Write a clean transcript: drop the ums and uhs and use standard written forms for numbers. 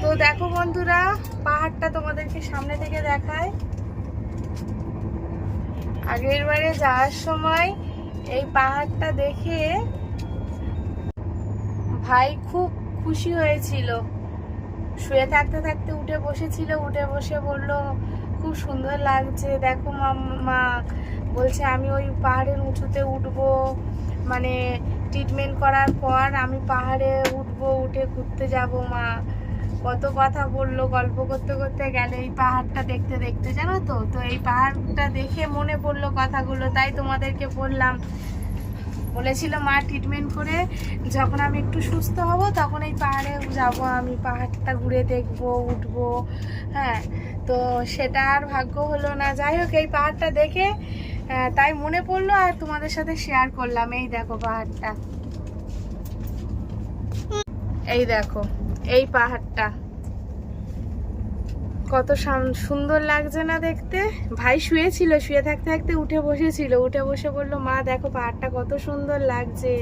তো দেখো বন্ধুরা, পাহাড়টা তোমাদেরকে সামনে থেকে দেখায়। আগের বারে যাওয়ার সময় এই পাহাড়টা দেখে ভাই খুব খুশি হয়েছিল। শুয়ে থাকতে থাকতে উঠে বসেছিল, উঠে বসে বললো খুব সুন্দর লাগছে, দেখো মা। বলছে আমি ওই পাহাড়ের উঁচুতে উঠবো, মানে ট্রিটমেন্ট করার পর আমি পাহাড়ে উঠবো, উঠে ঘুরতে যাব মা। কত কথা বললো, গল্প করতে করতে গেল এই পাহাড়টা দেখতে দেখতে, জানো তো। তো এই পাহাড়টা দেখে মনে পড়লো কথাগুলো, তাই তোমাদেরকে বললাম। বলেছিল মা ট্রিটমেন্ট করে যখন আমি একটু সুস্থ হব তখন এই পাহাড়ে যাব, আমি পাহাড়টা ঘুরে দেখবো, উঠবো। হ্যাঁ, তো সেটা আর ভাগ্য হলো না। যাই হোক, এই পাহাড়টা দেখে তাই মনে পড়লো আর তোমাদের সাথে শেয়ার করলাম। এই দেখো পাহাড়টা, এই দেখো এই পাহাড়টা কত সুন্দর লাগছে না দেখতে। ভাই শুয়েছিল, শুয়ে থাকতে থাকতে উঠে বসেছিল, উঠে বসে বললো মা দেখো পাহাড়টা কত সুন্দর লাগছে।